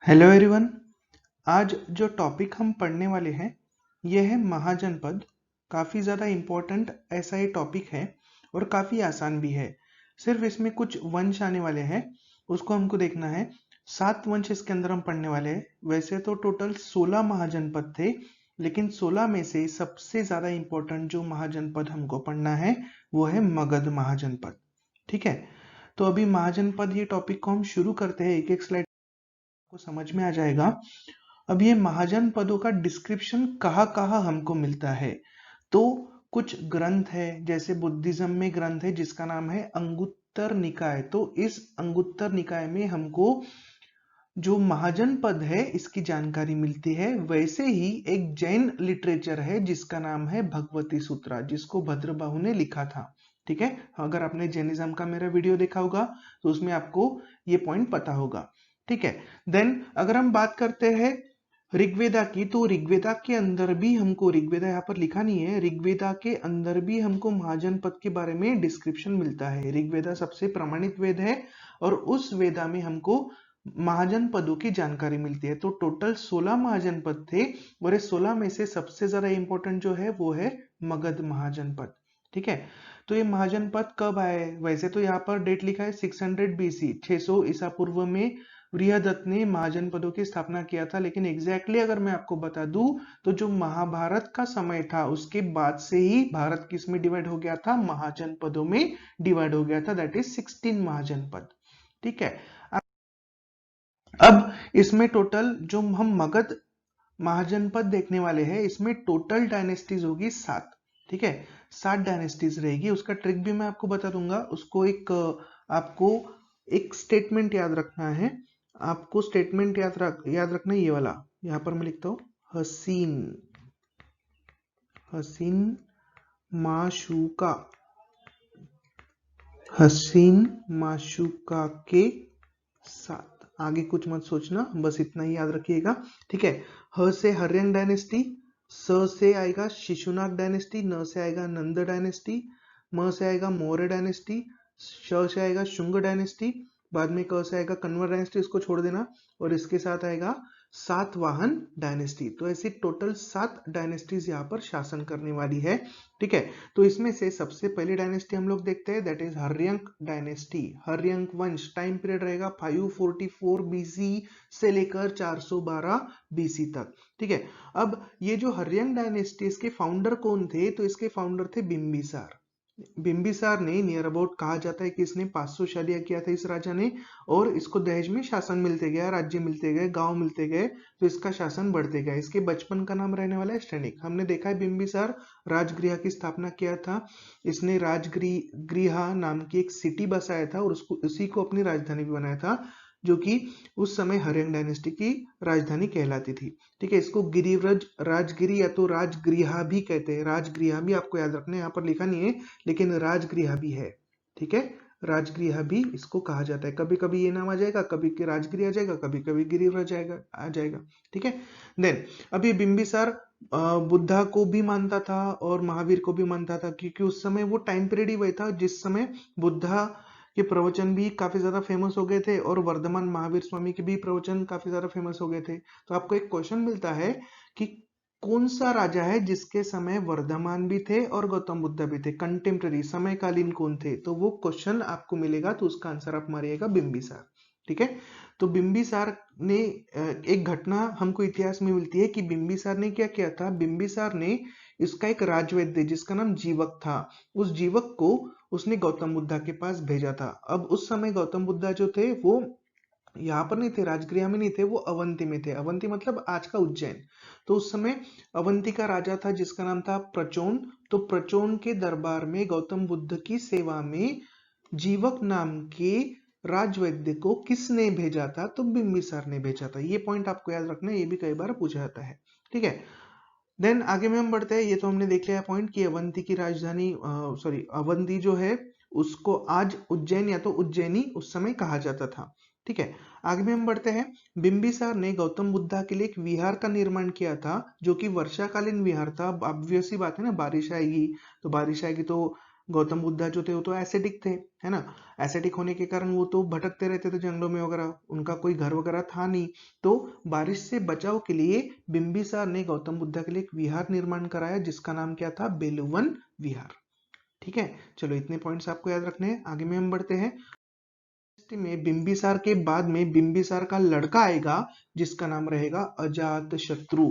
Hello everyone. आज जो topic हम पढ़ने वाले हैं यह है महाजनपद। काफ़ी ज़्यादा इम्पोर्टेंट ऐसा ये टॉपिक है और काफ़ी आसान भी है। सिर्फ इसमें कुछ वंश आने वाले हैं, उसको हमको देखना है। 7 वंश इसके अंदर हम पढ़ने वाले हैं। वैसे तो टोटल 16 महाजनपद थे, लेकिन 16 में से सबसे ज़्यादा इम्पोर्टेंट जो महाजनपद हमको पढ़ना है वो है मगध महाजनपद। ठीक है, तो अभी महाजनपद ये टॉपिक को हम शुरू करते हैं। एक एक स्लाइड को समझ में आ जाएगा। अब ये महाजन पदों का डिस्क्रिप्शन कहाँ कहाँ हमको मिलता है, तो कुछ ग्रंथ है, जैसे बुद्धिज्म में ग्रंथ है जिसका नाम है अंगुत्तर निकाय। तो इस अंगुत्तर निकाय में हमको जो महाजन पद है इसकी जानकारी मिलती है। वैसे ही एक जैन लिटरेचर है जिसका नाम है भगवती सूत्रा, जिसको भद्रबाहु ने लिखा था। ठीक है, अगर आपने जैनिज्म का मेरा वीडियो देखा होगा तो उसमें आपको ये पॉइंट पता होगा। ठीक है, देन अगर हम बात करते हैं ऋग्वेदा की, तो ऋग्वेदा के अंदर भी हमको, ऋग्वेदा यहाँ पर लिखा नहीं है, ऋग्वेदा के अंदर भी हमको महाजन पद के बारे में डिस्क्रिप्शन मिलता है। ऋग्वेदा सबसे प्रमाणित वेद है और उस वेदा में हमको महाजन पदों की जानकारी मिलती है। तो टोटल 16 महाजन पद थे और इस 16 में से सबसे ज्यादा इंपॉर्टेंट जो है वो है मगध महाजन पद। ठीक है, तो ये महाजन पद कब आए? वैसे तो यहाँ पर डेट लिखा है 600 BC, 600 ईसा पूर्व में बृहदत्त ने महाजन पदों की स्थापना किया था। लेकिन एग्जैक्टली अगर मैं आपको बता दूं तो जो महाभारत का समय था उसके बाद से ही भारत किस में डिवाइड हो गया था? महाजन पदों में डिवाइड हो गया था, दैट इज 16 महाजन पद। ठीक है, अब इसमें टोटल जो हम मगध महाजनपद देखने वाले हैं इसमें टोटल डायनेस्टीज होगी 7। ठीक है, 7 डायनेस्टीज रहेगी। उसका ट्रिक भी मैं आपको बता दूंगा। उसको आपको एक स्टेटमेंट याद रखना है। आपको स्टेटमेंट याद रखना है, ये वाला। यहां पर मैं लिखता हूं हसीन हसीन माशूका, हसीन माशूका के साथ। आगे कुछ मत सोचना, बस इतना ही याद रखिएगा। ठीक है, ह से हर्यंग डायनेस्टी, स से आएगा शिशुनाग डायनेस्टी, न से आएगा नंद डायनेस्टी, म से आएगा मौर्य डायनेस्टी, श से आएगा शुंग डायनेस्टी, बाद में क से आएगा कन्वर डायनेस्टी, इसको छोड़ देना, और इसके साथ आएगा सातवाहन डायनेस्टी। तो ऐसी टोटल 7 डायनेस्टीज यहाँ पर शासन करने वाली है। ठीक है, तो इसमें से सबसे पहली डायनेस्टी हम लोग देखते हैं, that is Haryanka dynasty. Haryanka वंश टाइम पीरियड रहेगा 544 BC से लेकर 412 BC तक। ठीक है, अब ये जो हर्यंक डायनेस्टी, इसके फाउंडर कौन थे? तो इसके फाउंडर थे बिंबिसार। बिंबिसार ने नियर अबाउट कहा जाता है कि इसने 500 शादियां किया था इस राजा ने, और इसको दहेज में शासन मिलते गया, राज्य मिलते गए, गांव मिलते गए, तो इसका शासन बढ़ते गया। इसके बचपन का नाम रहने वाला है स्टैनिक। हमने देखा है बिंबिसार राजगृह की स्थापना किया था। इसने राजगृह नाम की एक सिटी बसाया था और उसको उसी को अपनी राजधानी भी बनाया था, जो कि उस समय हर्यंक डायनेस्टी की राजधानी कहलाती थी। ठीक है, इसको गिरिव्रज राजगिरी या तो राजगृह भी कहते हैं। राजगृह भी आपको याद रखना है, यहाँ पर लिखा नहीं है लेकिन राजगृह भी है। ठीक है, राजगृह भी इसको कहा जाता है। कभी कभी ये नाम आ जाएगा, कभी राजगृह आ जाएगा, कभी कभी गिरिव्रज आ जाएगा। ठीक है, देन अभी बिंबिसार बुद्धा को भी मानता था और महावीर को भी मानता था, क्योंकि उस समय वो टाइम पीरियड ही वही था जिस समय बुद्धा के प्रवचन भी काफी ज्यादा फेमस हो गए थे और वर्धमान महावीर स्वामी के भी प्रवचन काफी ज्यादा फेमस हो गए थे। तो आपको एक क्वेश्चन मिलता है कि कौन सा राजा है जिसके समय वर्धमान भी थे और गौतम बुद्ध भी थे, कंटेम्प्रेरी समयकालीन कौन थे? तो वो क्वेश्चन आपको मिलेगा, तो उसका आंसर आप मारिएगा बिंबिसार। ठीक है, तो बिंबिसार ने एक घटना हमको इतिहास में मिलती है कि बिंबिसार ने क्या किया था। बिंबिसार ने इसका एक राजवैद्य जिसका नाम जीवक था, उस जीवक को उसने गौतम बुद्धा के पास भेजा था। अब उस समय गौतम बुद्धा जो थे वो यहाँ पर नहीं थे, राजगृह में नहीं थे, वो अवंती में थे। अवंती मतलब आज का उज्जैन। तो उस समय अवंती का राजा था जिसका नाम था प्रचोन। तो प्रचोन के दरबार में गौतम बुद्ध की सेवा में जीवक नाम के राजवैद्य को किसने भेजा था? तो बिंबिसार ने भेजा था। ये पॉइंट आपको याद रखना है, ये भी कई बार पूछा जाता है। ठीक है, देन आगे में हम बढ़ते हैं। ये तो हमने देख लिया पॉइंट कि अवंती की राजधानी, सॉरी, अवंती जो है उसको आज उज्जैन या तो उज्जैनी उस समय कहा जाता था। ठीक है, आगे में हम बढ़ते हैं। बिंबिसार ने गौतम बुद्धा के लिए एक विहार का निर्माण किया था, जो कि वर्षाकालीन विहार था। ऑब्वियस सी बात है ना, बारिश आएगी तो गौतम बुद्धा जो थे वो तो एसेटिक थे, है ना। एसेटिक होने के कारण वो तो भटकते रहते थे जंगलों में वगैरह, उनका कोई घर वगैरह था नहीं। तो बारिश से बचाव के लिए बिंबिसार ने गौतम बुद्धा के लिए एक विहार निर्माण कराया जिसका नाम क्या था, बेलुवन विहार। ठीक है, चलो इतने पॉइंट्स आपको याद रखने हैं। आगे में हम बढ़ते हैं। में बिंबिसार के बाद में बिंबिसार का लड़का आएगा जिसका नाम रहेगा अजात शत्रु।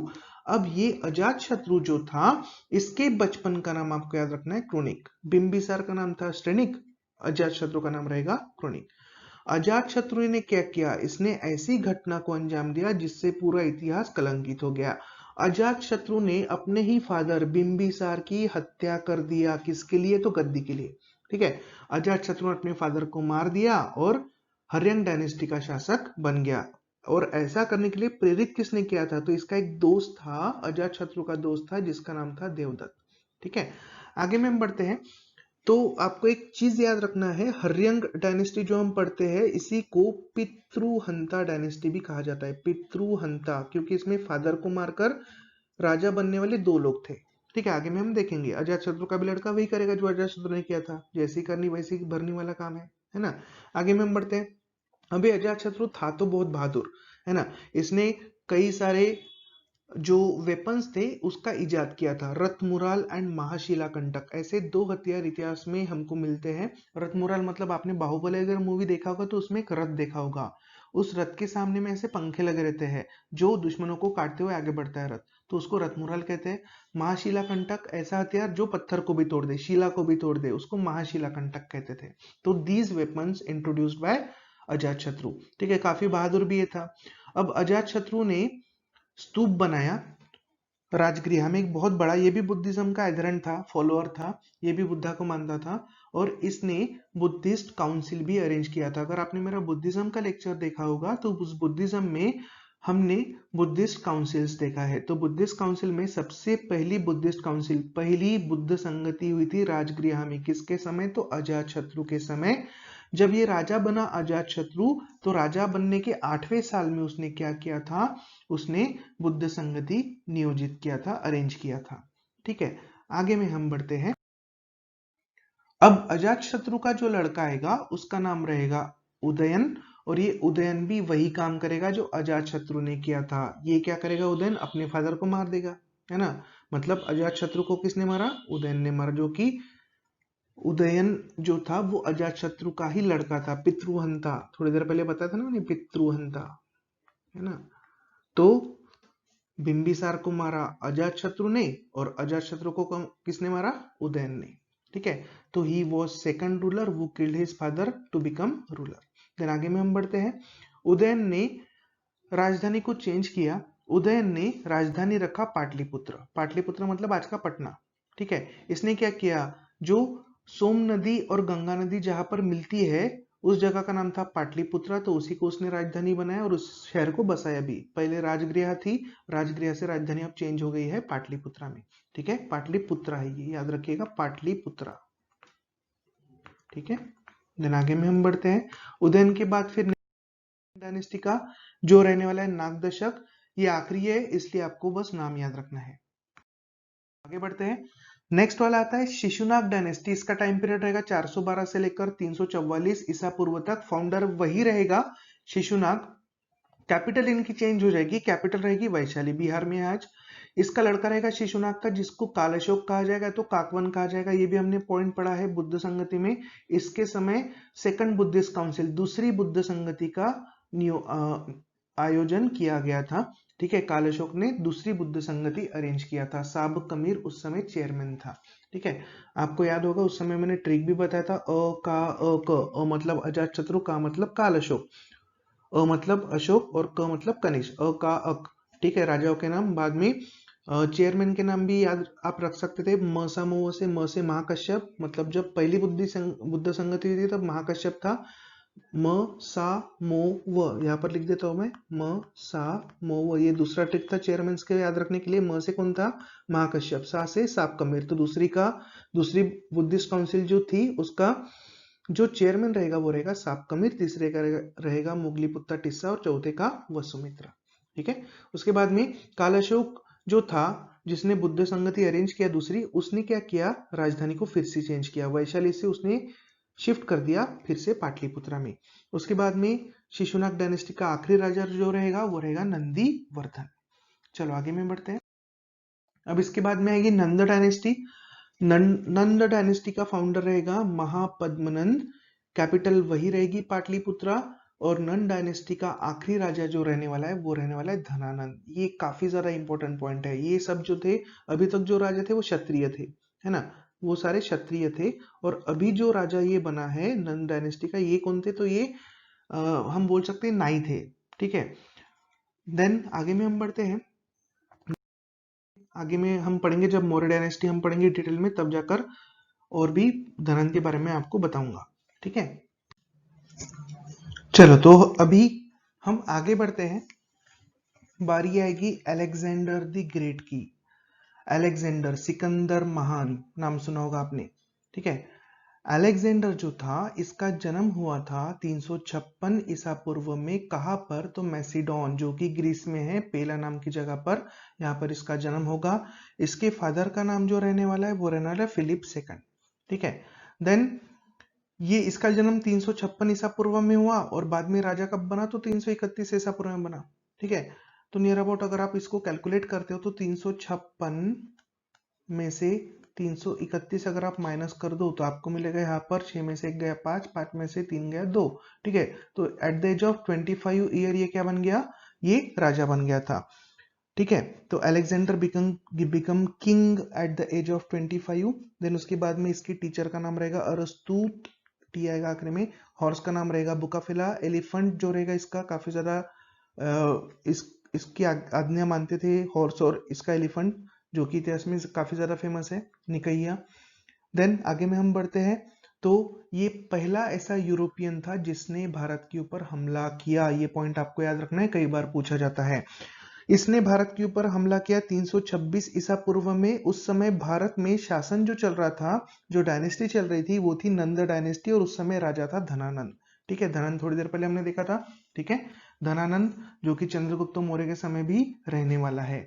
अब ये अजात शत्रु जो था, इसके बचपन का नाम आपको याद रखना है क्रोनिक। बिंबिसार का नाम था स्टेनिक, अजात शत्रु का नाम रहेगा क्रोनिक। अजात शत्रु ने क्या किया, इसने ऐसी घटना को अंजाम दिया जिससे पूरा इतिहास कलंकित हो गया। अजात शत्रु ने अपने ही फादर बिंबिसार की हत्या कर दिया। किसके लिए, तो गद्दी के लिए। ठीक है, अजात शत्रु ने अपने फादर को मार दिया और हर्यन डायनेस्टी का शासक बन गया। और ऐसा करने के लिए प्रेरित किसने किया था, तो इसका एक दोस्त था, अजात शत्रु का दोस्त था जिसका नाम था देवदत्त। ठीक है, आगे में हम बढ़ते हैं। तो आपको एक चीज याद रखना है, हर्यंग डायनेस्टी जो हम पढ़ते हैं इसी को पितृहंता डायनेस्टी भी कहा जाता है। पितृहंता क्योंकि इसमें फादर को मारकर राजा बनने वाले दो लोग थे। ठीक है, आगे में हम देखेंगे अजात शत्रु का भी लड़का वही करेगा जो अजात शत्रु ने किया था, जैसी करनी वैसी भरनी वाला काम है ना। आगे में हम बढ़ते हैं। अभी अजात शत्रु था तो बहुत बहादुर, है ना। इसने कई सारे जो वेपन्स थे उसका इजाद किया था। रथमुराल एंड महाशिला कंटक, ऐसे दो हथियार इतिहास में हमको मिलते हैं। रथमुराल मतलब आपने बाहुबली अगर मूवी देखा होगा तो उसमें एक रथ देखा होगा, उस रथ के सामने में ऐसे पंखे लगे रहते हैं जो दुश्मनों को काटते हुए आगे बढ़ता है रथ, तो उसको रथमुराल कहते हैं। महाशिला कंटक ऐसा हथियार जो पत्थर को भी तोड़ दे, शिला को भी तोड़ दे, उसको महाशिला कंटक कहते थे। तो दीज वेपन्स इंट्रोड्यूस्ड बाय अजात शत्रु। ठीक है, काफी बहादुर भी ये था। अब अजात शत्रु ने स्तूप बनाया राजगृह में, एक बहुत बड़ा, ये भी बुद्धिज्म का एडहरेंट था, फॉलोअर था, ये भी बुद्धा को मानता था। और इसने बुद्धिस्ट काउंसिल भी अरेंज किया था। अगर आपने मेरा बुद्धिज्म का लेक्चर देखा होगा तो उस बुद्धिज्म में हमने बुद्धिस्ट काउंसिल्स देखा है। तो बुद्धिस्ट काउंसिल में सबसे पहली बुद्धिस्ट काउंसिल, पहली बुद्ध संगति हुई थी राजगृह में। किसके समय, तो अजात शत्रु के समय। जब ये राजा बना अजात शत्रु, तो राजा बनने के 8वें साल में उसने क्या किया था, उसने बुद्ध संगति नियोजित किया था, अरेंज किया था। ठीक है, आगे में हम बढ़ते हैं। अब अजात शत्रु का जो लड़का आएगा उसका नाम रहेगा उदयन, और ये उदयन भी वही काम करेगा जो अजात शत्रु ने किया था। ये क्या करेगा, उदयन अपने फादर को मार देगा, है ना। मतलब अजात शत्रु को किसने मारा, उदयन ने मारा, जो कि उदयन जो था वो अजात शत्रु का ही लड़का था। पितृहंता, थोड़ी देर पहले बताया था ना मैंने, पितृहंता, है ना। तो बिंबिसार को मारा अजात शत्रु ने, और अजात शत्रु को किसने मारा, उदयन ने। ठीक है, तो ही वॉज सेकंड रूलर वो killed his father to become ruler. Then आगे में हम बढ़ते हैं। उदयन ने राजधानी को चेंज किया। उदयन ने राजधानी रखा पाटलिपुत्र। पाटलिपुत्र मतलब आज का पटना। ठीक है, इसने क्या किया, जो सोम नदी और गंगा नदी जहां पर मिलती है उस जगह का नाम था पाटलिपुत्रा, तो उसी को उसने राजधानी बनाया और उस शहर को बसाया भी। पहले राजगृह थी, राजगृह से राजधानी अब चेंज हो गई है पाटलिपुत्रा में। ठीक है, पाटलिपुत्रा है ये, याद रखिएगा, पाटलिपुत्रा। ठीक है, देन आगे में हम बढ़ते हैं। उदयन के बाद फिर डायनेस्टी का जो रहने वाला है नागदशक, ये आखिरी है इसलिए आपको बस नाम याद रखना है। आगे बढ़ते हैं। नेक्स्ट वाला आता है शिशुनाग डायनेस्टी। इसका टाइम पीरियड रहेगा 412 से लेकर 344 ईसा पूर्व तक। फाउंडर वही रहेगा शिशुनाग। कैपिटल इनकी चेंज हो जाएगी, कैपिटल रहेगी वैशाली, बिहार में आज। इसका लड़का रहेगा शिशुनाग का, जिसको काल अशोक कहा जाएगा तो काकवन कहा जाएगा। ये भी हमने पॉइंट पढ़ा है बुद्ध संगति में। इसके समय सेकंड बुद्धिस्ट काउंसिल, दूसरी बुद्ध संगति का आयोजन किया गया था। ठीक है, काल अशोक ने दूसरी बुद्ध संगति अरेंज किया था। साब कमीर उस समय चेयरमैन था। ठीक है, आपको याद होगा उस समय मैंने ट्रिक भी बताया था, अ मतलब अजात शत्रु, का मतलब काल अशोक, अ मतलब अशोक और क मतलब कनिष्क, अ का अक। ठीक है, राजाओं के नाम। बाद में चेयरमैन के नाम भी याद आप रख सकते थे। म सा मो से, म से महाकश्यप, मतलब जब पहली बुद्ध संगति हुई थी तब महाकश्यप था। म सा मो व, यहाँ पर लिख देता हूं मैं, म सा मो व। ये दूसरा ट्रिक था चेयरमैन के याद रखने के लिए। म से कौन था, महाकश्यप। सा से साब कमीर। तो दूसरी बुद्धिस्ट काउंसिल जो थी उसका जो चेयरमैन रहेगा वो रहेगा साब कमीर, तीसरे का रहेगा मुगलीपुत्ता टिस्सा और चौथे का वसुमित्रा। ठीक है, उसके बाद में काल अशोक जो था, जिसने बुद्ध संगति अरेंज किया दूसरी, उसने क्या किया, राजधानी को फिर से चेंज किया, वैशाली से उसने शिफ्ट कर दिया फिर से पाटलिपुत्रा में। उसके बाद में शिशुनाग डायनेस्टी का आखिरी राजा जो रहेगा वो रहेगा नंदीवर्धन। चलो आगे में बढ़ते हैं। अब इसके बाद में आएगी नंद डायनेस्टी। नंद डायनेस्टी का फाउंडर रहेगा महापद्मनंद, कैपिटल वही रहेगी पाटलिपुत्रा, और नंद डायनेस्टी का आखिरी राजा जो रहने वाला है वो रहने वाला है धनानंद। ये काफी ज्यादा इंपॉर्टेंट पॉइंट है। ये सब जो थे अभी तक जो राजा थे वो क्षत्रिय थे, है ना, वो सारे क्षत्रिय थे, और अभी जो राजा ये बना है नंद डायनेस्टी का, ये कौन थे, तो ये हम बोल सकते हैं नाई थे। ठीक है, देन आगे में हम बढ़ते हैं। आगे में हम पढ़ेंगे जब मौर्य डायनेस्टी हम पढ़ेंगे डिटेल में, तब जाकर और भी धनन के बारे में आपको बताऊंगा। ठीक है, चलो तो अभी हम आगे बढ़ते हैं। बारी आएगी अलेक्जेंडर द ग्रेट की। अलेक्जेंडर, सिकंदर महान, नाम सुना होगा आपने। ठीक है, अलेक्जेंडर जो था इसका जन्म हुआ था 356 ईसा पूर्व में। कहां पर, तो मैसिडोन जो कि ग्रीस में है, पेला नाम की जगह पर, यहाँ पर इसका जन्म होगा। इसके फादर का नाम जो रहने वाला है वो रहने वाला है फिलिप सेकंड। ठीक है, देन ये इसका जन्म 356 ईसा पूर्व में हुआ, और बाद में राजा कब बना, तो 331 ईसा पूर्व में बना। ठीक है, तो नियर अबाउट अगर आप इसको कैलकुलेट करते हो तो 356 में से 331 अगर आप माइनस कर दो तो आपको मिलेगा यहाँ पर 6 में से 1 गया 5, 5 में से 3 गया 2। ठीक है, तो at the age of 25 year ये क्या बन गया, ये राजा बन गया था। ठीक है, तो Alexander become king at the age of 25। Then उसके बाद में इसके टीचर का नाम रहेगा अरस्तु, टी आएगा आखिर में। हॉर्स का नाम रहेगा बुकाफिला। एलिफेंट जो रहेगा इसका काफी ज्यादा इसकी आज्ञा मानते थे हॉर्स और इसका एलिफेंट, जो कि इतिहास में काफी ज्यादा फेमस है, निकैया। देन आगे में हम बढ़ते हैं। तो ये पहला ऐसा यूरोपियन था जिसने भारत के ऊपर हमला किया। ये पॉइंट आपको याद रखना है, कई बार पूछा जाता है। इसने भारत के ऊपर हमला किया 326 ईसा पूर्व में। उस समय भारत में शासन जो चल रहा था, जो डायनेस्टी चल रही थी, वो थी नंद डायनेस्टी, और उस समय राजा था धनानंद। ठीक है, धनानंद थोड़ी देर पहले हमने देखा था। ठीक है, धनानंद जो कि चंद्रगुप्त मौर्य के समय भी रहने वाला है।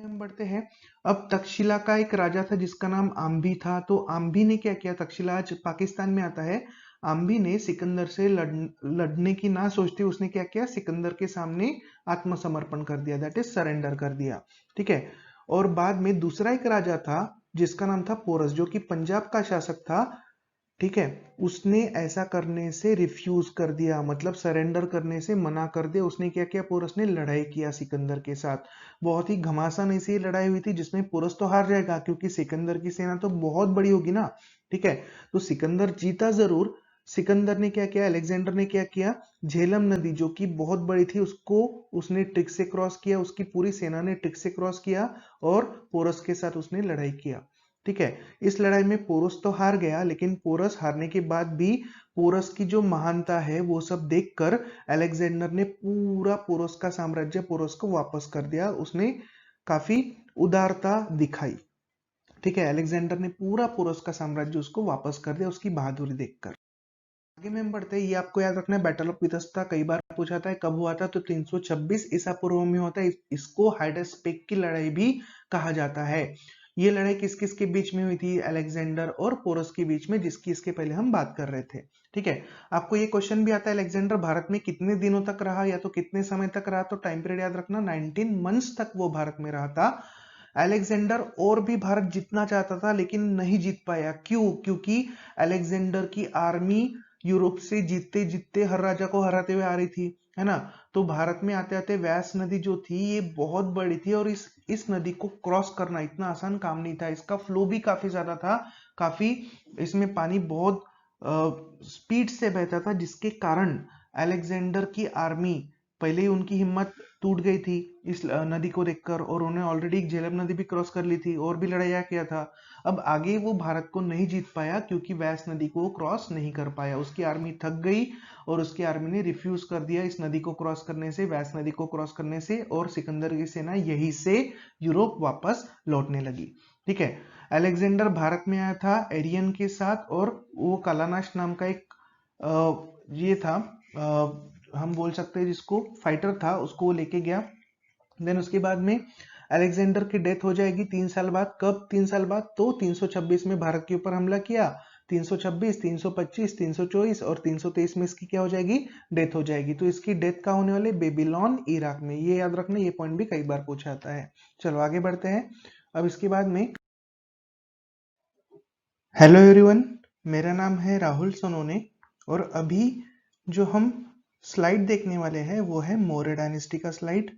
हम बढ़ते हैं। अब तक्षशिला का एक राजा था जिसका नाम आम्बी था। तो आम्बी ने क्या किया, तक्षशिला आज पाकिस्तान में आता है। आम्बी ने सिकंदर से लड़ने की ना सोचते उसने क्या किया, सिकंदर के सामने आत्मसमर्पण कर दिया, दैट इज सरेंडर कर दिया। ठीक है, और बाद में दूसरा एक राजा था जिसका नाम था पोरस, जो कि पंजाब का शासक था। ठीक है, उसने ऐसा करने से रिफ्यूज कर दिया, मतलब सरेंडर करने से मना कर दिया। उसने क्या किया, पोरस ने लड़ाई किया सिकंदर के साथ। बहुत ही घमासान ऐसी लड़ाई हुई थी जिसमें पोरस तो हार जाएगा क्योंकि सिकंदर की सेना तो बहुत बड़ी होगी ना। ठीक है, तो सिकंदर जीता जरूर। सिकंदर ने क्या किया, अलेक्जेंडर ने क्या किया, झेलम नदी जो कि बहुत बड़ी थी उसको उसने ट्रिक से क्रॉस किया, उसकी पूरी सेना ने ट्रिक से क्रॉस किया और पोरस के साथ उसने लड़ाई किया। ठीक है, इस लड़ाई में पोरस तो हार गया, लेकिन पोरस हारने के बाद भी पोरस की जो महानता है वो सब देखकर अलेक्जेंडर ने पूरा पोरस का साम्राज्य पोरस को वापस कर दिया। उसने काफी उदारता दिखाई। ठीक है, अलेक्जेंडर ने पूरा पोरस का साम्राज्य उसको वापस कर दिया उसकी बहादुरी देखकर। आगे में हम बढ़ते हैं। ये आपको याद रखना है, बैटल ऑफ वितस्ता कई बार पूछा था कब हुआ था, तो 326 ईसा पूर्व में होता है। इसको हाइडेस्पेक की लड़ाई भी कहा जाता है। ये लड़ाई किस किस के बीच में हुई थी, अलेक्जेंडर और पोरस के बीच में, जिसकी इसके पहले हम बात कर रहे थे। ठीक है, आपको ये क्वेश्चन भी आता है, अलेक्जेंडर भारत में कितने दिनों तक रहा या तो कितने समय तक रहा, तो टाइम पीरियड याद रखना, 19 मंथ्स तक वो भारत में रहा था। अलेक्जेंडर और भी भारत जीतना चाहता था लेकिन नहीं जीत पाया। क्यों, क्योंकि अलेक्जेंडर की आर्मी यूरोप से जीतते जीतते हर राजा को हराते हुए आ रही थी, है ना। तो भारत में आते आते व्यास नदी जो थी ये बहुत बड़ी थी, और इस नदी को क्रॉस करना इतना आसान काम नहीं था। इसका फ्लो भी काफी ज्यादा था, काफी इसमें पानी बहुत स्पीड से बहता था, जिसके कारण अलेक्जेंडर की आर्मी पहले ही उनकी हिम्मत टूट गई थी इस नदी को देखकर, और उन्होंने ऑलरेडी झेलम नदी भी क्रॉस कर ली थी और भी लड़ाइया किया था। अब आगे वो भारत को नहीं जीत पाया क्योंकि व्यास नदी को क्रॉस नहीं कर पाया। उसकी आर्मी थक गई और उसकी आर्मी ने रिफ्यूज कर दिया इस नदी को क्रॉस करने से, व्यास नदी को क्रॉस करने से, और सिकंदर की सेना यहीं से यूरोप वापस लौटने लगी। ठीक है, अलेक्जेंडर भारत में आया था एरियन के साथ, और वो कालानाश नाम का एक ये था, हम बोल सकते हैं जिसको फाइटर था, उसको लेके गया। देन उसके बाद में अलेक्जेंडर की डेथ हो जाएगी 3 साल बाद। कब 3 साल बाद? तो 326 में भारत के ऊपर हमला किया, 326, 325, 324 और 323 में इसकी क्या हो जाएगी? डेथ हो जाएगी। तो इसकी डेथ कहाँ होने वाले? बेबीलोन इराक में। ये याद रखना, ये पॉइंट भी कई बार पूछा जाता है। चलो आगे बढ़ते हैं। अब इसके बाद में, हेलो एवरीवन, मेरा नाम है राहुल सोनोने और अभी जो हम स्लाइड देखने वाले हैं वो है मौर्य डायनेस्टी का स्लाइड।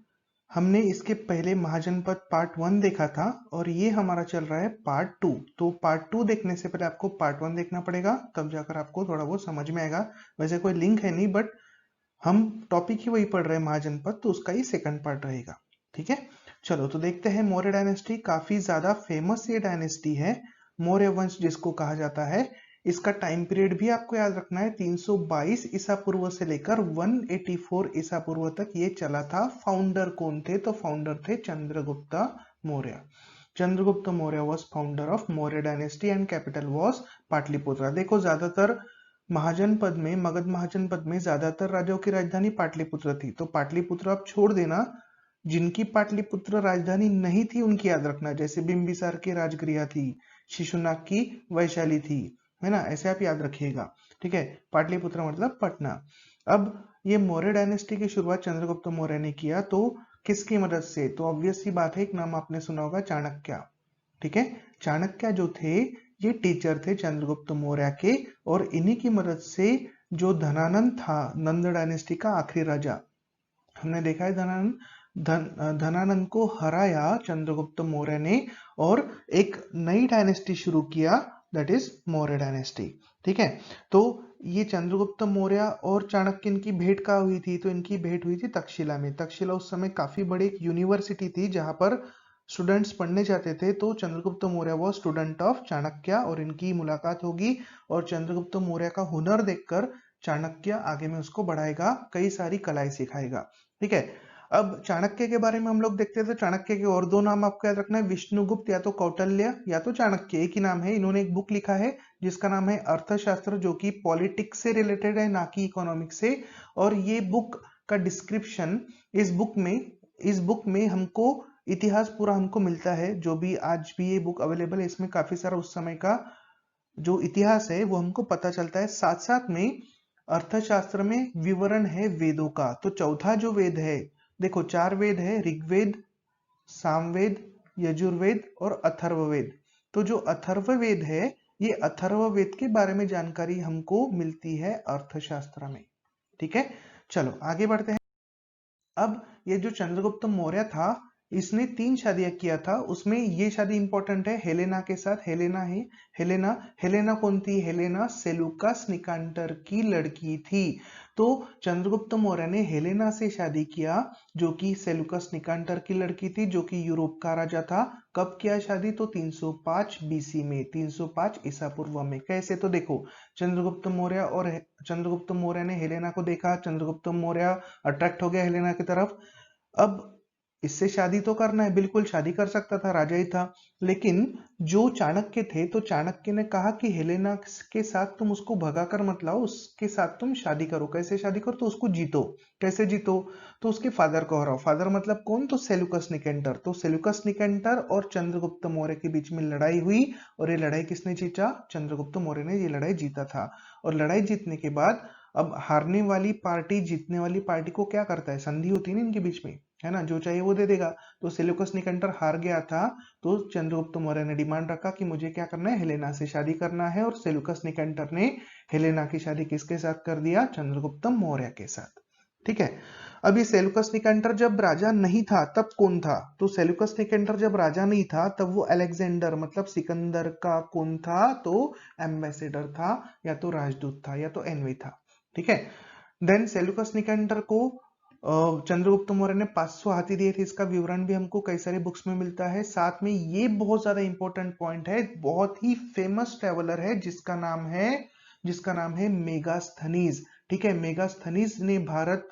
हमने इसके पहले महाजनपद पार्ट 1 देखा था और ये हमारा चल रहा है पार्ट 2। तो पार्ट 2 देखने से पहले आपको पार्ट 1 देखना पड़ेगा, तब जाकर आपको थोड़ा बहुत समझ में आएगा। वैसे कोई लिंक है नहीं, बट हम टॉपिक ही वही पढ़ रहे हैं महाजनपद, तो उसका ही सेकंड पार्ट रहेगा। ठीक है, चलो तो देखते हैं। मौर्य डायनेस्टी काफी ज्यादा फेमस ये डायनेस्टी है, मौर्य वंश जिसको कहा जाता है। इसका टाइम पीरियड भी आपको याद रखना है, 322 ईसा पूर्व से लेकर 184 ईसा पूर्व तक ये चला था। फाउंडर कौन थे? तो फाउंडर थे Chandragupta Maurya. Chandragupta Maurya was founder of Maurya dynasty and capital was Pataliputra. देखो, ज्यादातर महाजनपद में, मगध महाजनपद में ज्यादातर राजाओं की राजधानी पाटलिपुत्र थी, तो पाटलिपुत्र आप छोड़ देना। जिनकी पाटलिपुत्र राजधानी नहीं थी उनकी याद रखना, जैसे बिंबिसार की राजगृह थी, शिशुनाग की वैशाली थी, है ना, ऐसे आप याद रखिएगा। ठीक है, पाटलिपुत्र मतलब पटना। अब ये मौर्य डायनेस्टी की शुरुआत चंद्रगुप्त मौर्य ने किया, तो किसकी मदद से? तो ऑब्वियस सी बात है, एक नाम आपने सुना होगा, चाणक्य। ठीक है, चाणक्य जो थे ये टीचर थे चंद्रगुप्त मौर्य के, और इन्हीं की मदद से जो धनानंद था, नंद डायनेस्टी का आखिरी राजा, हमने देखा है धनानंद को हराया चंद्रगुप्त मौर्य ने और एक नई डायनेस्टी शुरू किया, दैट इज मौर्य डायनेस्टी। ठीक है, तो ये चंद्रगुप्त मौर्य और चाणक्य, इनकी भेंट कहाँ हुई थी? तो इनकी भेंट हुई थी तक्षशिला में। तक्षशिला उस समय काफी बड़ी एक यूनिवर्सिटी थी जहां पर स्टूडेंट्स पढ़ने जाते थे। तो चंद्रगुप्त मौर्य वो स्टूडेंट ऑफ चाणक्य और इनकी मुलाकात होगी, और चंद्रगुप्त मौर्य का हुनर देखकर चाणक्य आगे में उसको बढ़ाएगा, कई सारी कलाएं सिखाएगा। ठीक है, अब चाणक्य के बारे में हम लोग देखते हैं, तो चाणक्य के और दो नाम आपको याद रखना है, विष्णुगुप्त या तो कौटिल्य या तो चाणक्य, एक ही नाम है। इन्होंने एक बुक लिखा है जिसका नाम है अर्थशास्त्र, जो कि पॉलिटिक्स से रिलेटेड है, ना कि इकोनॉमिक्स से। और ये बुक का डिस्क्रिप्शन, इस बुक में हमको इतिहास पूरा हमको मिलता है। जो भी आज भी ये बुक अवेलेबल है, इसमें काफी सारा उस समय का जो इतिहास है वो हमको पता चलता है। साथ साथ में अर्थशास्त्र में विवरण है वेदों का। तो चौथा जो वेद है, देखो 4 वेद है, ऋग्वेद, सामवेद, यजुर्वेद और अथर्ववेद। तो जो अथर्ववेद है, ये अथर्ववेद के बारे में जानकारी हमको मिलती है अर्थशास्त्र में। ठीक है, चलो आगे बढ़ते हैं। अब ये जो चंद्रगुप्त मौर्य था, इसने 3 शादियां किया था। उसमें ये शादी इंपॉर्टेंट है हेलेना के साथ। हेलेना है, हेलेना कौन थी? हेलेना सेलूकस निकांटर की लड़की थी। तो चंद्रगुप्त मौर्य ने हेलेना से शादी किया, जो कि सेलूकस निकांटर की लड़की थी, जो कि यूरोप का राजा था। कब किया शादी? तो 305 बीसी में, 305 ईसा पूर्व में। कैसे? तो देखो, चंद्रगुप्त मौर्य ने हेलेना को देखा, चंद्रगुप्त मौर्य अट्रैक्ट हो गया हेलेना की तरफ। अब इससे शादी तो करना है, बिल्कुल शादी कर सकता था, राजा ही था। लेकिन जो चाणक्य थे, तो चाणक्य ने कहा कि हेलेना के साथ तुम उसको भगा कर मत लाओ, उसके साथ तुम शादी करो। कैसे शादी करो? तो उसको जीतो। कैसे जीतो? तो उसके फादर को हराओ। फादर मतलब कौन? तो सेल्यूकस निकेंटर। तो सेल्यूकस निकेंटर और चंद्रगुप्त मौर्य के बीच में लड़ाई हुई, और ये लड़ाई किसने जीता? चंद्रगुप्त मौर्य ने ये लड़ाई जीता था। और लड़ाई जीतने के बाद अब हारने वाली पार्टी जीतने वाली पार्टी को क्या करता है? संधि होती है ना इनके बीच में, है ना, जो चाहिए वो दे देगा। तो सेल्यूकस निकेंटर हार गया था, तो चंद्रगुप्त मौर्य ने डिमांड रखा कि मुझे क्या करना है? हेलेना से शादी करना है। और सेल्यूकस निकेंटर ने हेलेना की शादी किसके साथ कर दिया? चंद्रगुप्त मौर्य के साथ। ठीक है, अब ये सेल्यूकस निकेंटर जब राजा नहीं था तब कौन था? तो सेल्यूकस निकेंटर जब राजा नहीं था तब वो अलेक्जेंडर मतलब सिकंदर का कौन था? तो एम्बेसडर था, या तो राजदूत था, या तो एनवी था। ठीक है, देन सेल्यूकस निकेंटर को चंद्रगुप्त मौर्य ने 500 हाथी दिए थे। इसका विवरण भी हमको कई सारे बुक्स में मिलता है। साथ में ये बहुत ज्यादा इंपॉर्टेंट पॉइंट है, बहुत ही फेमस ट्रेवलर है जिसका नाम है मेगास्थनीज। ठीक है, मेगास्थनीज ने भारत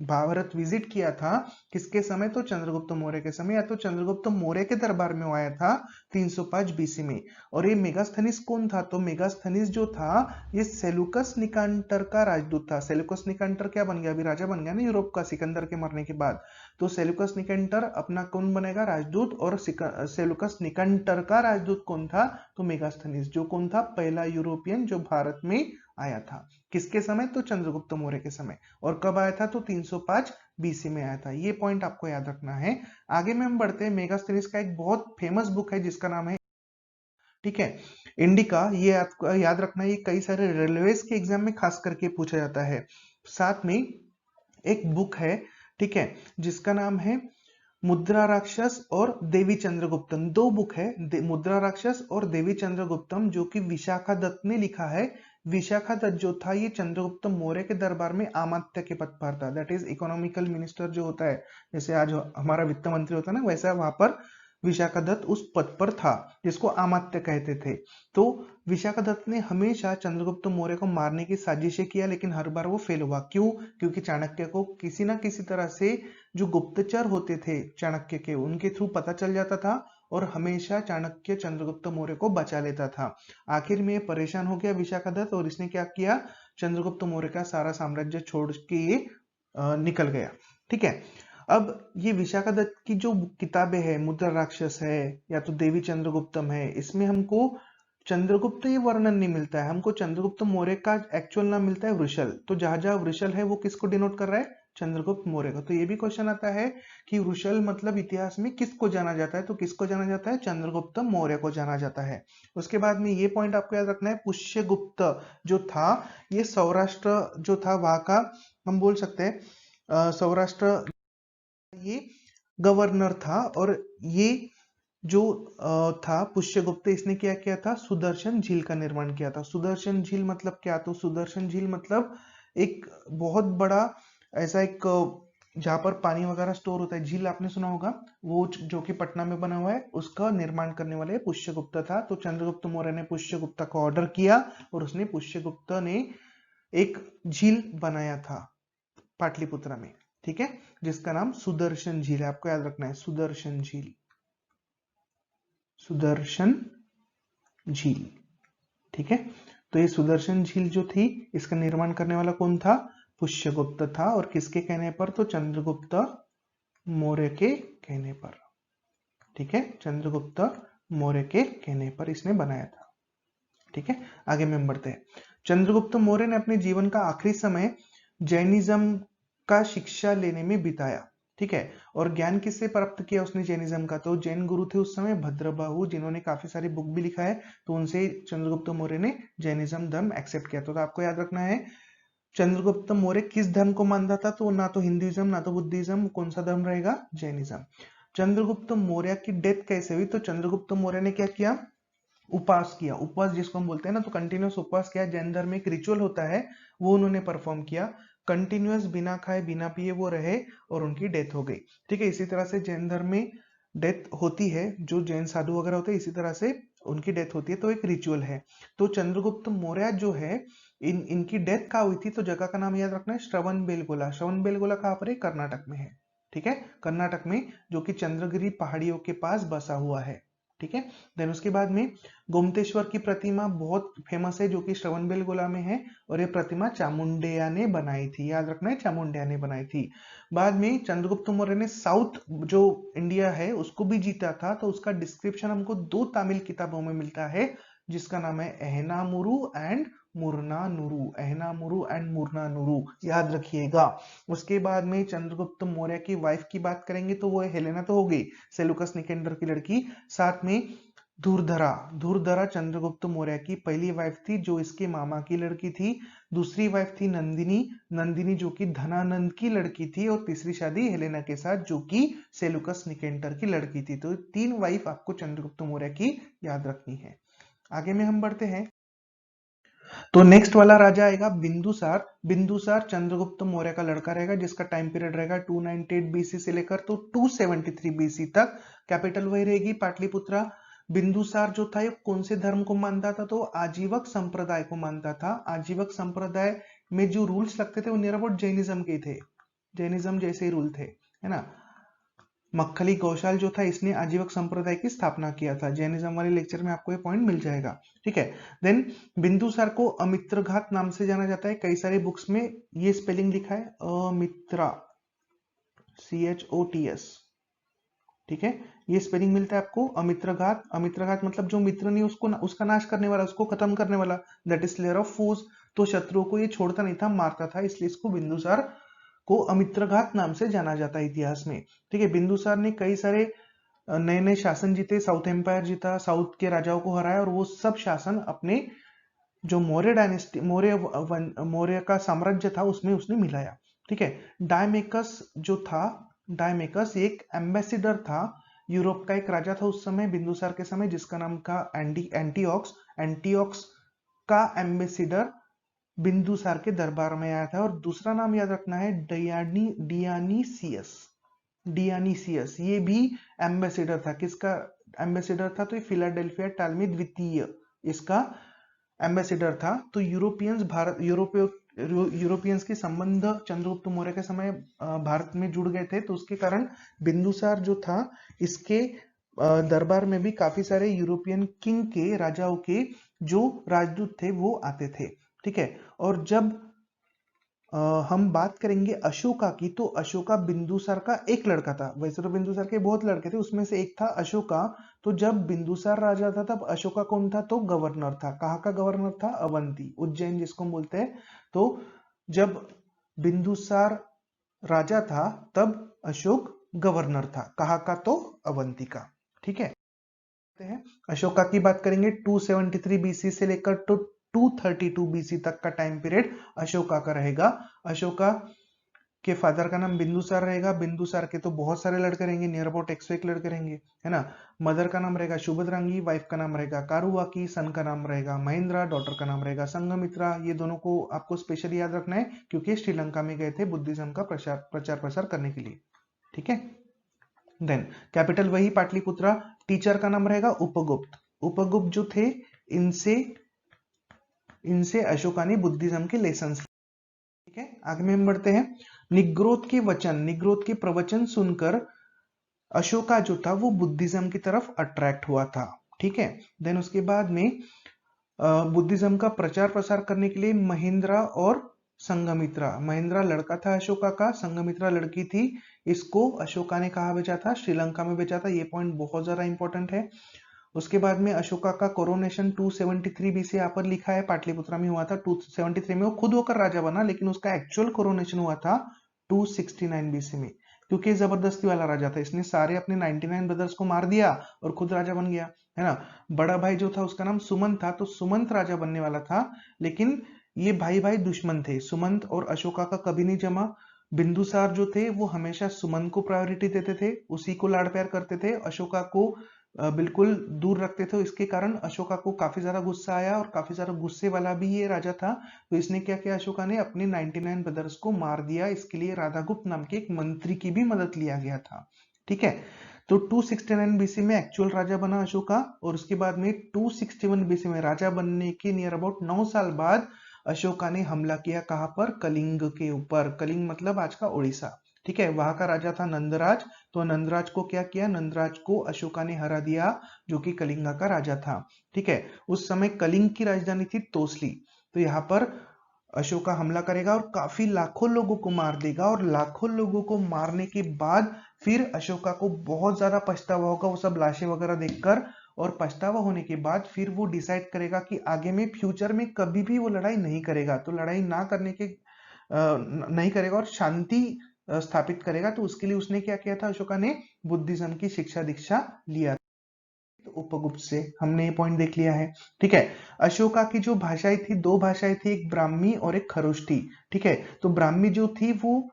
भारत विजिट किया था, किसके समय? तो चंद्रगुप्त मौर्य के समय, या तो चंद्रगुप्त मौर्य के दरबार में वो आया था 305 बीसी में। और ये मेगास्थनीज कौन था? तो मेगास्थनीज जो था ये सेलुकस निकांटर का राजदूत था। सेलुकस निकांटर क्या बन गया? अभी राजा बन गया ना यूरोप का सिकंदर के मरने के बाद। तो सेलुकस निकांटर अपना कौन बनेगा? राजदूत। और सेलुकस निकांटर का राजदूत कौन था? तो मेगास्थनीज, जो कौन था? पहला यूरोपियन जो भारत में आया था। किसके समय? तो चंद्रगुप्त मौर्य के समय। और कब आया था? तो 305 बीसी में आया था। ये पॉइंट आपको याद रखना है। आगे में हम बढ़ते हैं। मेगास्थनीज का एक बहुत फेमस बुक है जिसका नाम है, ठीक है, इंडिका। ये आपको याद रखना है, ये कई सारे रेलवेज के एग्जाम में खास करके पूछा जाता है। साथ में एक बुक है, ठीक है, जिसका नाम है मुद्रा राक्षस और देवी चंद्रगुप्तम। दो बुक है, मुद्रा राक्षस और देवी चंद्रगुप्तम, जो कि विशाखा दत्त ने लिखा है। विशाखा दत्त जो था ये चंद्रगुप्त मौर्य के दरबार में आमात्य के पद पर था, दैट इज इकोनॉमिकल मिनिस्टर जो होता है, जैसे आज हमारा वित्त मंत्री होता है ना, वैसा वहां पर विशाखा दत्त उस पद पर था, जिसको आमात्य कहते थे। तो विशाखा दत्त ने हमेशा चंद्रगुप्त मौर्य को मारने की साजिशें किया, लेकिन हर बार वो फेल हुआ। क्यों? क्योंकि चाणक्य को किसी ना किसी तरह से जो गुप्तचर होते थे चाणक्य के, उनके थ्रू पता चल जाता था और हमेशा चाणक्य चंद्रगुप्त मौर्य को बचा लेता था। आखिर में परेशान हो गया विशाखा दत्त और इसने क्या किया? चंद्रगुप्त मौर्य का सारा साम्राज्य छोड़ के ये निकल गया। ठीक है, अब ये विशाखा दत्त की जो किताबें हैं, मुद्रा राक्षस है या तो देवी चंद्रगुप्तम है, इसमें हमको चंद्रगुप्त ये वर्णन नहीं मिलता है, हमको चंद्रगुप्त मौर्य का एक्चुअल नाम मिलता है वृषल। तो जहां जहां वृषल है वो किसको डिनोट कर रहा है? चंद्रगुप्त मौर्य का। तो ये भी क्वेश्चन आता है कि वृषल मतलब इतिहास में किसको जाना जाता है? तो किसको जाना जाता है? चंद्रगुप्त मौर्य को जाना जाता है। उसके बाद में ये पॉइंट आपको याद रखना है, पुष्यगुप्त जो था ये सौराष्ट्र जो था वहां का, हम बोल सकते हैं सौराष्ट्र, ये गवर्नर था। और ये जो था पुष्यगुप्त, इसने क्या किया था? सुदर्शन झील का निर्माण किया था। सुदर्शन झील मतलब क्या? तो सुदर्शन झील मतलब एक बहुत बड़ा ऐसा एक जहां पर पानी वगैरह स्टोर होता है, झील आपने सुना होगा, वो जो कि पटना में बना हुआ है, उसका निर्माण करने वाले पुष्यगुप्त था। तो चंद्रगुप्त मौर्य ने पुष्यगुप्त को ऑर्डर किया और उसने पुष्यगुप्त ने एक झील बनाया था पाटलिपुत्रा में, ठीक है, जिसका नाम सुदर्शन झील है। आपको याद रखना है, सुदर्शन झील, सुदर्शन झील, ठीक है। तो ये सुदर्शन झील जो थी, इसका निर्माण करने वाला कौन था? पुष्यगुप्त था। और किसके कहने पर? तो चंद्रगुप्त मौर्य के कहने पर, ठीक है, चंद्रगुप्त मौर्य के कहने पर इसने बनाया था। ठीक है, आगे में बढ़ते हैं। चंद्रगुप्त मौर्य ने अपने जीवन का आखिरी समय जैनिज्म का शिक्षा लेने में बिताया, ठीक है। और ज्ञान किससे प्राप्त किया उसने जैनिज्म का? तो जैन गुरु थे उस समय भद्रबाहु, जिन्होंने काफी सारी बुक भी लिखा है, तो उनसे चंद्रगुप्त मौर्य ने जैनिज्म धर्म एक्सेप्ट किया। तो आपको याद रखना है चंद्रगुप्त मौर्य किस धर्म को मानता था? तो ना तो हिंदुइज्म ना तो बुद्धिज्म, कौन सा धर्म रहेगा? जैनिज्म। चंद्रगुप्त मौर्य की डेथ कैसे हुई? तो चंद्रगुप्त मौर्य ने क्या किया? उपवास किया। उपवास जिसको हम बोलते हैं ना, तो कंटिन्यूस उपवास किया। जैन धर्म में एक रिचुअल होता है, वो उन्होंने परफॉर्म किया। कंटिन्यूस बिना खाए बिना पिए वो रहे और उनकी डेथ हो गई, ठीक है। इसी तरह से जैन धर्म में डेथ होती है, जो जैन साधु वगैरह होते हैं, इसी तरह से उनकी डेथ होती है, तो एक रिचुअल है। तो चंद्रगुप्त मौर्य जो है, इनकी डेथ कहाँ हुई थी? तो जगह का नाम याद रखना है, श्रवण बेलगोला। श्रवण बेलगोला कहाँ पर है? कर्नाटक में है, ठीक है, कर्नाटक में, जो कि चंद्रगिरी पहाड़ियों के पास बसा हुआ है, ठीक है। देन उसके बाद में गोमतेश्वर की प्रतिमा बहुत फेमस है, जो कि श्रवणबेलगोला में है, और ये प्रतिमा चामुंडिया ने बनाई थी, याद रखना है, चामुंडिया ने बनाई थी। बाद में चंद्रगुप्त मौर्य ने साउथ जो इंडिया है उसको भी जीता था, तो उसका डिस्क्रिप्शन हमको दो तमिल किताबों में मिलता है, जिसका नाम है एहनामुरु एंड मुरनानुरु, एहनामुरु एंड मुरनानुरु, याद रखिएगा। उसके बाद में चंद्रगुप्त मौर्य की वाइफ की बात करेंगे तो वो हेलेना तो हो गई, सेलुकस निकेंडर की लड़की। साथ में धुरधरा, धुरधरा चंद्रगुप्त मौर्य की पहली वाइफ थी, जो इसके मामा की लड़की थी। दूसरी वाइफ थी नंदिनी, नंदिनी जो कि धनानंद की लड़की थी। और तीसरी शादी हेलेना के साथ, जो कि सेलुकस निकेंटर की लड़की थी। तो 3 वाइफ आपको चंद्रगुप्त मौर्य की याद रखनी है। आगे में हम बढ़ते हैं, तो नेक्स्ट वाला राजा आएगा बिंदुसार। बिंदुसार चंद्रगुप्त मौर्य का लड़का रहेगा, जिसका टाइम पीरियड रहेगा 298 बीसी से लेकर तो 273 बीसी तक। कैपिटल वही रहेगी पाटलिपुत्रा। बिंदुसार जो था ये कौन से धर्म को मानता था? तो आजीवक संप्रदाय को मानता था। आजीवक संप्रदाय में जो रूल्स लगते थे वो नियर अबाउट जैनिज्म के थे, जैनिज्म जैसे ही रूल थे, है ना। मक्खली गौशाल जो था इसने आजीवक संप्रदाय की स्थापना किया था। जैनिज्म वाले लेक्चर में आपको ये पॉइंट मिल जाएगा, ठीक है। देन बिंदुसार को अमित्रघात नाम से जाना जाता है। कई सारे बुक्स में ये स्पेलिंग लिखा है, अमित्रा, CHOTS, ठीक है। ये स्पेलिंग मिलता है आपको अमित्रघात। अमित्रघात मतलब जो मित्र नहीं उसको उसका नाश करने वाला, उसको खत्म करने वाला, दैट इज स्लेयर ऑफ फोज। तो शत्रुओं को ये छोड़ता नहीं था, मारता था, इसलिए इसको बिंदुसार को अमित्रघात नाम से जाना जाता है इतिहास में, ठीक है। बिंदुसार ने कई सारे नए नए शासन जीते, साउथ एम्पायर जीता, साउथ के राजाओं को हराया, और वो सब शासन अपने जो मौर्य डायनेस्टी, मौर्य का साम्राज्य था उसमें उसने मिलाया, ठीक है। डायमेकस जो था, डायमेकस एक एम्बेसिडर था, यूरोप का एक राजा था उस समय, बिंदुसार के समय, जिसका नाम था एंटीऑक्स। एंटीऑक्स का एम्बेसिडर बिंदुसार के दरबार में आया था। और दूसरा नाम याद रखना है, डियानीसियस। डियानीसियस ये भी एम्बेसिडर था। किसका एम्बेसिडर था? तो ये फिलाडेल्फिया टालमी द्वितीय इसका एम्बेसिडर था। तो यूरोपियंस भारत यूरोपियंस के संबंध चंद्रगुप्त मौर्य के समय भारत में जुड़ गए थे, तो उसके कारण बिंदुसार जो था इसके दरबार में भी काफी सारे यूरोपियन किंग के, राजाओं के जो राजदूत थे वो आते थे, ठीक है। और जब हम बात करेंगे अशोका की, तो अशोका बिंदुसार का एक लड़का था। वैसे तो बिंदुसार के बहुत लड़के थे, उसमें से एक था अशोका। तो जब बिंदुसार राजा था तब अशोका कौन था? तो गवर्नर था। कहाँ का गवर्नर था? अवंती, उज्जैन जिसको हम बोलते हैं। तो जब बिंदुसार राजा था तब अशोक गवर्नर था। कहाँ का? तो अवंती का, ठीक है। अशोका की बात करेंगे, 273 BC से लेकर 232 BC तक का टाइम पीरियड अशोका का रहेगा। अशोका के फादर का नाम बिंदुसार रहेगा। बिंदुसार के तो बहुत सारे लड़के रहेंगे, नियर अबाउट 101 लड़के रहेंगे, है ना। मदर का नाम रहेगा शुभद्रांगी, वाइफ का नाम रहेगा कारुवाकी, सन का नाम रहेगा महेंद्रा, डॉटर का नाम रहेगा संघमित्रा। ये दोनों को आपको स्पेशली याद रखना है क्योंकि श्रीलंका में गए थे बुद्धिज्म का प्रचार प्रसार करने के लिए, ठीक है। देन कैपिटल वही पाटलिपुत्रा। टीचर का नाम रहेगा उपगुप्त। उपगुप्त जो थे इनसे अशोका ने बुद्धिज्म के लेसन, ठीक है। आगे में हम बढ़ते हैं। निग्रोध के प्रवचन सुनकर अशोका जो था वो बुद्धिज्म की तरफ अट्रैक्ट हुआ था, ठीक है। देन उसके बाद में बुद्धिज्म का प्रचार प्रसार करने के लिए महेंद्रा और संघमित्रा, महेंद्रा लड़का था अशोका का, संघमित्रा लड़की थी, इसको अशोका ने कहा भेजा था? श्रीलंका में भेजा था। ये पॉइंट बहुत ज्यादा इंपॉर्टेंट है। उसके बाद में अशोका का कोरोनेशन 273 BC यहाँ पर लिखा है, पाटलिपुत्रा में हुआ था। 273 में वो खुद होकर राजा बना, लेकिन उसका एक्चुअल कोरोनेशन हुआ था 269 BC में, क्योंकि जबरदस्ती वाला राजा था। इसने सारे अपने 99 ब्रदर्स को मार दिया और खुद राजा बन गया, है ना। बड़ा भाई जो था उसका नाम सुमंत था, तो सुमंत राजा बनने वाला था, लेकिन ये भाई भाई दुश्मन थे। सुमंत और अशोका का कभी नहीं जमा। बिंदुसार जो थे वो हमेशा सुमंत को प्रायोरिटी देते थे, उसी को लाड प्यार करते थे, अशोका को बिल्कुल दूर रखते थे। इसके कारण अशोका को काफी ज्यादा गुस्सा आया, और काफी ज्यादा गुस्से वाला भी ये राजा था। तो इसने क्या किया? अशोका ने अपने 99 ब्रदर्स को मार दिया। इसके लिए राधागुप्त नाम के एक मंत्री की भी मदद लिया गया था, ठीक है। तो 269 BC में एक्चुअल राजा बना अशोका, और उसके बाद में 261 BC में राजा बनने के नियर अबाउट 9 साल बाद अशोका ने हमला किया। कहां पर? कलिंग के ऊपर। कलिंग मतलब आज का उड़ीसा, ठीक है। वहां का राजा था नंदराज। तो नंदराज को क्या किया? नंदराज को अशोका ने हरा दिया, जो कि कलिंगा का राजा था, ठीक है। उस समय कलिंग की राजधानी थी तोसली। तो यहाँ पर अशोका हमला करेगा और काफी लाखों लोगों को मार देगा, और लाखों लोगों को मारने के बाद फिर अशोका को बहुत ज्यादा पछतावा होगा वो सब लाशें वगैरह देखकर। और पछतावा होने के बाद फिर वो डिसाइड करेगा कि आगे में फ्यूचर में कभी भी वो लड़ाई नहीं करेगा। तो लड़ाई ना करने के नहीं करेगा और शांति स्थापित करेगा। तो उसके लिए उसने क्या किया था? अशोका ने बुद्धिज्म की शिक्षा दीक्षा लिया। तो उपगुप्त से हमने ये पॉइंट देख लिया है, ठीक है। अशोका की जो भाषाएं थी, दो भाषाएं थी, एक ब्राह्मी और एक खरोष्टी, ठीक है। तो ब्राह्मी जो थी वो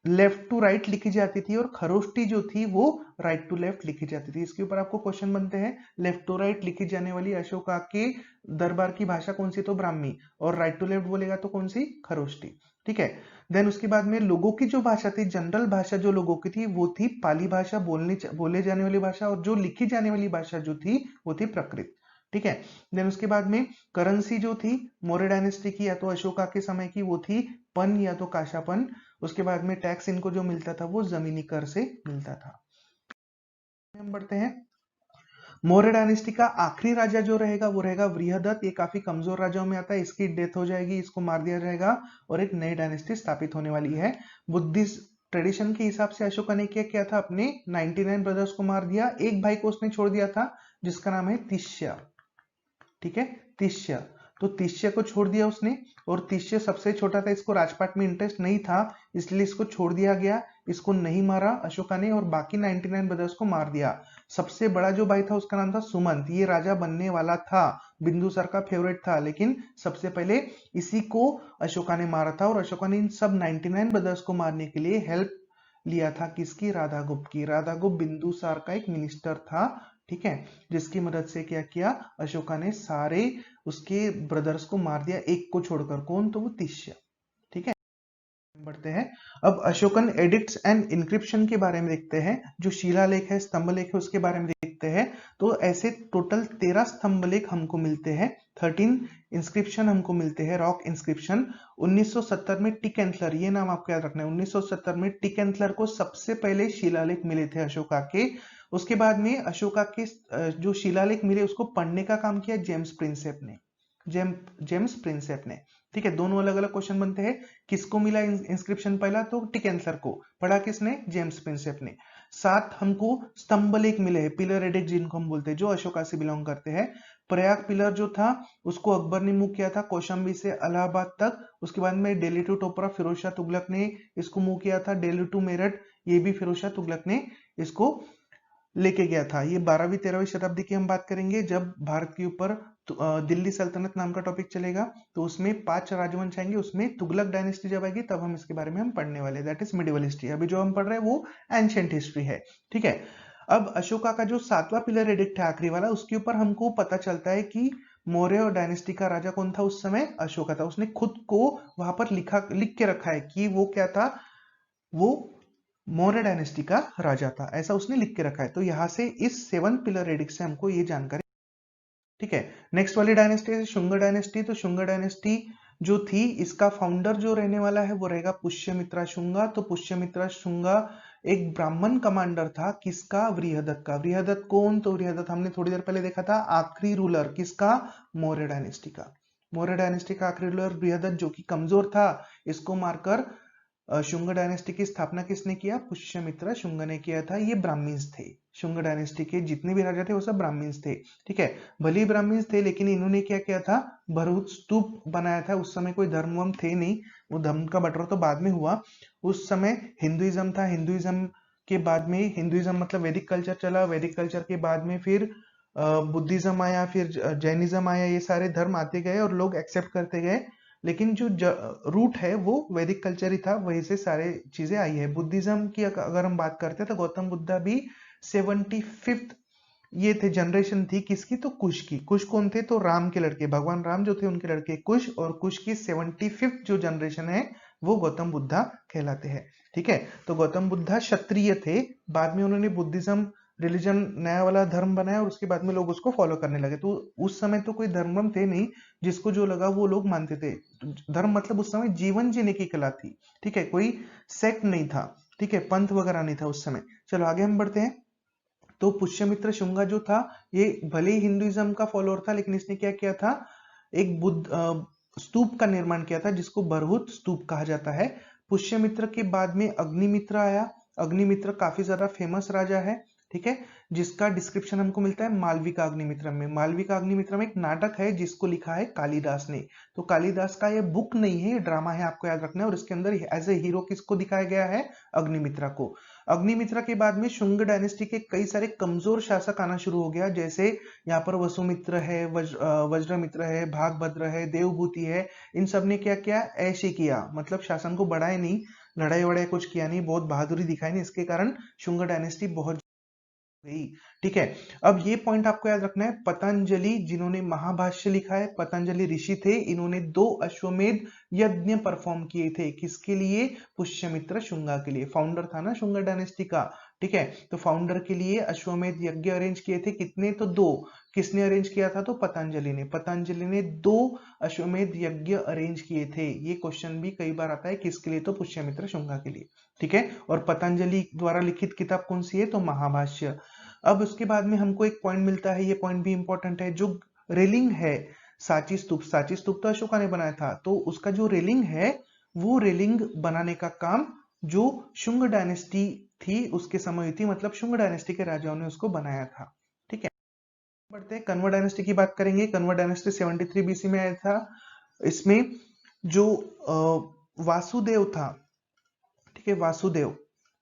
लेफ्ट टू राइट लिखी जाती थी, और खरोष्टी जो थी वो राइट टू लेफ्ट लिखी जाती थी। इसके ऊपर आपको क्वेश्चन बनते हैं, लेफ्ट टू राइट लिखी जाने वाली अशोका के दरबार की भाषा कौन सी? तो ब्राह्मी। और राइट टू लेफ्ट बोलेगा तो कौन सी? खरोष्टी, ठीक है। देन उसके बाद में लोगों की जो भाषा थी, जनरल भाषा जो लोगों की थी वो थी पाली भाषा, बोले जाने वाली भाषा, और जो लिखी जाने वाली भाषा जो थी वो थी प्राकृत, ठीक है। देन उसके बाद में करेंसी जो थी मौर्य डायनेस्टी की या तो अशोका के समय की वो थी पन या तो काशापन। उसके बाद में टैक्स इनको जो मिलता था वो जमीनी कर से मिलता था। हम बढ़ते हैं। मौर्य डायनेस्टी का आखिरी राजा जो रहेगा वो रहेगा वृहदत्त। ये काफी कमजोर राजाओं में आता है, इसकी डेथ हो जाएगी, इसको मार दिया जाएगा और एक नई डायनेस्टी स्थापित होने वाली है। बुद्धिस्ट ट्रेडिशन के हिसाब से अशोका ने क्या किया था, अपने 99 ब्रदर्स को मार दिया, एक भाई को उसने छोड़ दिया था जिसका नाम है तिष्य। ठीक है, तिष्य। तो तिष्य को छोड़ दिया उसने, और तिष्य सबसे छोटा था, इसको राजपाट में इंटरेस्ट नहीं था, इसलिए इसको छोड़ दिया गया। इसको नहीं मारा अशोका ने और बाकी 99 ब्रदर्स को मार दिया। सबसे बड़ा जो भाई था उसका नाम था सुमंत, ये राजा बनने वाला था, बिंदुसार का फेवरेट था, लेकिन सबसे पहले इसी को अशोका ने मारा था। और अशोका ने इन सब 99 ब्रदर्स को मारने के लिए हेल्प लिया था किसकी, राधा गुप्त की। राधा गुप्त बिंदुसार का एक मिनिस्टर था, ठीक है, जिसकी मदद से क्या किया, अशोका ने सारे उसके ब्रदर्स को मार दिया, एक को छोड़कर। कौन, तो वो तिष्य। ठीक है, बढ़ते हैं। अब अशोकन एडिक्ट्स एंड इंक्रिप्शन के बारे में देखते हैं। जो शिलालेख है, स्तंभलेख है, उसके बारे में देखते हैं। तो ऐसे टोटल 13 स्तंभलेख हमको मिलते हैं, 13 इंस्क्रिप्शन हमको मिलते हैं, रॉक इंस्क्रिप्शन। 1970 में टिकेंथलर, ये नाम आपको याद रखना है, 1970 में टिकेंथलर को सबसे पहले शिलालेख मिले थे अशोका के। उसके बाद में अशोका के जो शिलालेख मिले उसको पढ़ने का काम किया जेम्स प्रिंसेप ने, जेम्स प्रिंसेप ने। ठीक है, दोनों अलग अलग क्वेश्चन बनते हैं। किसको मिला इंस्क्रिप्शन पहला, तो टिकेंथलर को। पढ़ा किसने, जेम्स प्रिंसेप ने। 7 हमको स्तंभलेख मिले हैं, पिलर एडिक्ट जिनको हम बोलते हैं, जो अशोका से बिलोंग करते हैं। प्रयाग पिलर जो था उसको अकबर ने मूव किया था, कौशाम्बी से इलाहाबाद तक। उसके बाद में दिल्ली टू टोपरा फिरोज शाह तुगलक ने इसको मूव किया था, दिल्ली टू मेरठ ये भी फिरोज शाह तुगलक ने इसको लेके गया था। ये 12वीं 13वीं शताब्दी की हम बात करेंगे, जब भारत के ऊपर दिल्ली सल्तनत नाम का टॉपिक चलेगा, तो उसमें 5 राजवंश आएंगे, उसमें तुगलक डायनेस्टी जब आएगी तब हम इसके बारे में हम पढ़ने वाले, दैट इज मिडिवल हिस्ट्री। अभी जो हम पढ़ रहे हैं वो एंशिएंट हिस्ट्री है। ठीक है, अब अशोका का जो 7वां पिलर एडिक्ट है आखिरी वाला, उसके ऊपर हमको पता चलता है कि मौर्य और डायनेस्टी का राजा कौन था उस समय, अशोका था। उसने खुद को वहां पर लिख के रखा है कि वो क्या था, वो मौर्य डायनेस्टी का राजा था, ऐसा उसने लिख के रखा है। तो यहां से इस 7 पिलर एडिक्ट से हमको ये जानकारी। ठीक है, नेक्स्ट वाली डायनेस्टी है शुंग डायनेस्टी। तो शुंग डायनेस्टी जो थी, इसका फाउंडर जो रहने वाला है वो रहेगा पुष्यमित्रा शुंगा। तो पुष्यमित्रा शुंगा एक ब्राह्मण कमांडर था, किसका, वृहदत्त का। वृहदत्त कौन, तो वृहदत्त हमने थोड़ी देर पहले देखा था, आखिरी रूलर किसका, मौर्य डायनेस्टी का। मौर्य डायनेस्टी का आखिरी रूलर वृहदत्त, जो कि कमजोर था, इसको मारकर शुंग डायनेस्टी की स्थापना किसने किया, पुष्यमित्र शुंग ने किया था। ये ब्राह्मण्स थे, शुंग डायनेस्टी के जितने भी राजा थे वो सब ब्राह्मण्स थे। ठीक है, भले ही ब्राह्मण्स थे, लेकिन इन्होंने क्या किया था, भरहुत स्तूप बनाया था। उस समय कोई धर्म वम थे नहीं, वो धर्म का बंटवारा तो बाद में हुआ। उस समय हिंदुइज्म था, हिंदुइज्म के बाद में, हिंदुइज्म मतलब वैदिक कल्चर चला, वैदिक कल्चर के बाद में फिर बुद्धिज्म आया, फिर जैनिज्म आया, ये सारे धर्म आते गए और लोग एक्सेप्ट करते गए। लेकिन जो रूट है वो वैदिक कल्चर ही था, वहीं से सारे चीजें आई है। बुद्धिज्म की अगर हम बात करते हैं तो गौतम बुद्धा भी 75th ये थे, जनरेशन थी किसकी, तो कुश की। कुश कौन थे, तो राम के लड़के, भगवान राम जो थे उनके लड़के कुश, और कुश की 75th जो जनरेशन है वो गौतम बुद्धा कहलाते हैं। ठीक है, तो गौतम बुद्धा क्षत्रिय थे, बाद में उन्होंने बुद्धिज्म रिलीजन नया वाला धर्म बनाया और उसके बाद में लोग उसको फॉलो करने लगे। तो उस समय तो कोई धर्म थे नहीं, जिसको जो लगा वो लोग मानते थे। धर्म मतलब उस समय जीवन जीने की कला थी। ठीक है, कोई सेक्ट नहीं था, ठीक है, पंथ वगैरह नहीं था उस समय। चलो आगे हम बढ़ते हैं। तो पुष्यमित्र शुंगा जो था, ये भले ही हिंदुइज्म का फॉलोअर था, लेकिन इसने क्या किया था, एक बुद्ध स्तूप का निर्माण किया था, जिसको बरहुत स्तूप कहा जाता है। पुष्यमित्र के बाद में अग्निमित्र आया। अग्निमित्र काफी ज्यादा फेमस राजा है, ठीक है, जिसका डिस्क्रिप्शन हमको मिलता है मालविका अग्निमित्र में। मालविका अग्निमित्र में एक नाटक है जिसको लिखा है कालिदास ने। तो कालिदास का ये बुक नहीं है, ये ड्रामा है, आपको याद रखना है। और इसके अंदर एज ए हीरो किसको दिखाया गया है, अग्निमित्रा को। अग्निमित्रा के बाद में शुंग डायनेस्टी के कई सारे कमजोर शासक आना शुरू हो गया, जैसे यहाँ पर वसुमित्र है, वज्रमित्र है, भागभद्र है, देवभूति है। इन सब ने क्या किया, ऐसे किया, मतलब शासन को बढ़ाए नहीं, लड़ाई वड़ाई कुछ किया नहीं, बहुत बहादुरी दिखाई नहीं, इसके कारण शुंग डायनेस्टी बहुत गई। ठीक है, अब ये पॉइंट आपको याद रखना है। पतंजलि जिन्होंने महाभाष्य लिखा है, पतंजलि ऋषि थे, इन्होंने 2 अश्वमेध यज्ञ परफॉर्म किए थे, किसके लिए, पुष्यमित्र शुंगा के लिए। फाउंडर था ना शुंगा डायनेस्टी का, ठीक है। तो फाउंडर के लिए अश्वमेध यज्ञ अरेंज किए थे, कितने? तो 2। किसने अरेंज किया था? तो पतंजलि ने 2 अश्वमेध यज्ञ अरेंज किए थे। ये क्वेश्चन भी कई बार आता है, किसके लिए? तो पुष्यमित्र शुंगा के लिए, ठीक है। और पतंजलि द्वारा लिखित किताब कौन सी है? तो महाभाष्य। अब उसके बाद में हमको एक पॉइंट मिलता है, ये पॉइंट भी इंपॉर्टेंट है, जो रेलिंग है सांची स्तूप तो अशोका ने बनाया था, तो उसका जो रेलिंग है वो रेलिंग बनाने का काम जो शुंग डायनेस्टी थी उसके समय हुई थी, मतलब शुंग डायनेस्टी के राजाओं ने उसको बनाया था, ठीक है। बढ़ते हैं, कन्वर डायनेस्टी की बात करेंगे। कन्वर डायनेस्टी 73 बीसी में आया था। इसमें जो वासुदेव था, ठीक है, वासुदेव,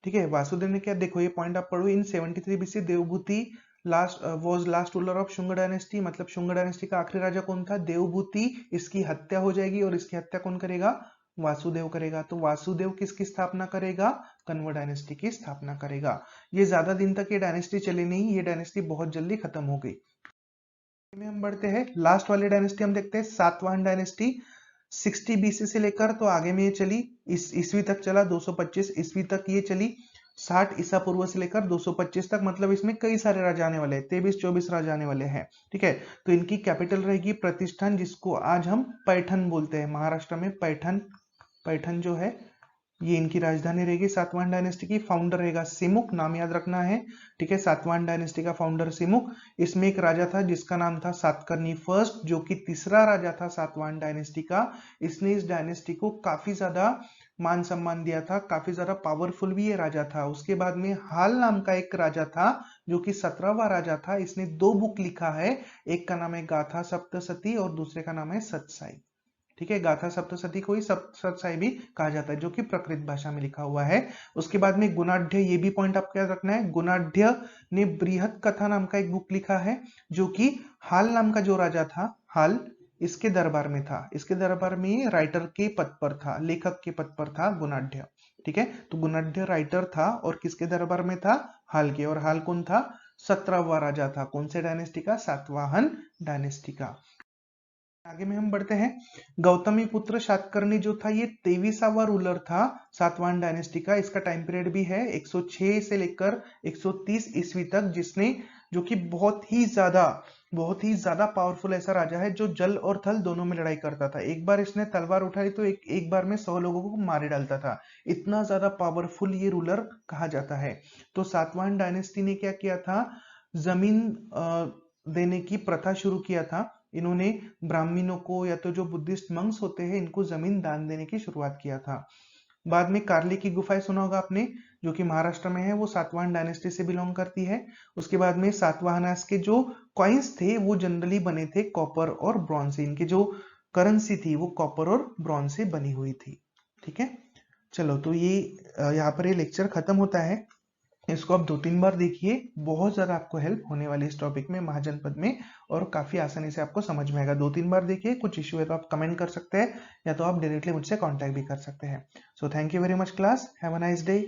ठीक है, वासुदेव ने क्या, देखो ये पॉइंट आप पढ़ो, इन 73 BC Devabhuti last ruler of Shunga dynasty, मतलब शुंग डायनेस्टी का आखिरी राजा कौन था? देवभूति। इसकी हत्या हो जाएगी और इसकी हत्या कौन करेगा? वासुदेव करेगा। तो वासुदेव किसकी स्थापना करेगा? कन्वर डायनेस्टी की स्थापना करेगा। ये ज्यादा दिन तक ये डायनेस्टी चली नहीं, ये डायनेस्टी बहुत जल्दी खत्म हो गई। में हम बढ़ते हैं, लास्ट वाली डायनेस्टी हम देखते हैं, सातवाहन डायनेस्टी। 60 बीसी से लेकर तो आगे में ये चली, इस ईस्वी तक चला, 225 ईस्वी तक ये चली, 60 ईसा पूर्व से लेकर 225 तक, मतलब इसमें कई सारे राजा आने वाले हैं, 23-24 राजा आने वाले हैं, ठीक है। तो इनकी कैपिटल रहेगी प्रतिष्ठान, जिसको आज हम पैठन बोलते हैं, महाराष्ट्र में पैठन जो है ये इनकी राजधानी रहेगी। सातवाहन डायनेस्टी की फाउंडर रहेगा सिमुक, नाम याद रखना है, ठीक है। सातवाहन डायनेस्टी का फाउंडर सिमुक। इसमें एक राजा था जिसका नाम था सातकर्णी फर्स्ट, जो कि तीसरा राजा था सातवाहन डायनेस्टी का। इसने इस डायनेस्टी को काफी ज्यादा मान सम्मान दिया था, काफी ज्यादा पावरफुल भी ये राजा था। उसके बाद में हाल नाम का एक राजा था जो कि 17वां राजा था। इसने 2 बुक लिखा है, एक का नाम है गाथा सप्तशती और दूसरे का नाम है सतसाई, ठीक है। गाथा सप्तशती को ही सतसाई भी कहा जाता है, जो कि प्राकृत भाषा में लिखा हुआ है। उसके बाद में गुणाढ्य, ये भी पॉइंट आपको याद रखना है, गुणाढ्य ने बृहत कथा नाम का एक बुक लिखा है, जो कि हाल नाम का जो राजा था, हाल, इसके दरबार में था। इसके दरबार में राइटर के पद पर था, लेखक के पद पर था गुणाढ्य, ठीक है। तो गुणाढ्य राइटर था और किसके दरबार में था? हाल के। और हाल कौन था? 17वां राजा था। कौन से डायनेस्टी का? सातवाहन डायनेस्टी का। आगे में हम बढ़ते हैं, गौतमी पुत्र सातकर्णी जो था ये 23वां रूलर था सातवाहन डायनेस्टी का। इसका टाइम पीरियड भी है 106 से लेकर 130 ईस्वी तक, जिसने, जो कि बहुत ही ज्यादा पावरफुल ऐसा राजा है जो जल और थल दोनों में लड़ाई करता था। एक बार इसने तलवार उठाई तो एक बार में 100 लोगों को मार डालता था। इतना ज्यादा पावरफुल ये रूलर कहा जाता है। तो सातवाहन डायनेस्टी ने क्या किया था? जमीन देने की प्रथा शुरू किया था। इन्होंने ब्राह्मणों को या तो जो बुद्धिस्ट मंक्स होते हैं इनको जमीन दान देने की शुरुआत किया था। बाद में कार्ली की गुफाएं सुना होगा आपने, जो कि महाराष्ट्र में है, वो सातवाहन डायनेस्टी से बिलोंग करती है। उसके बाद में सातवाहनास के जो कॉइन्स थे वो जनरली बने थे कॉपर और ब्रॉन्ज से। इनकी जो करेंसी थी वो कॉपर और ब्रॉन्ज से बनी हुई थी, ठीक है। चलो, तो ये यहाँ पर ये लेक्चर खत्म होता है। इसको आप 2-3 बार देखिए, बहुत ज्यादा आपको हेल्प होने वाली इस टॉपिक में, महाजनपद में, और काफी आसानी से आपको समझ में आएगा। 2-3 बार देखिए, कुछ इश्यू है तो आप कमेंट कर सकते हैं या तो आप डायरेक्टली मुझसे कांटेक्ट भी कर सकते हैं। So thank you very much class, have a nice day.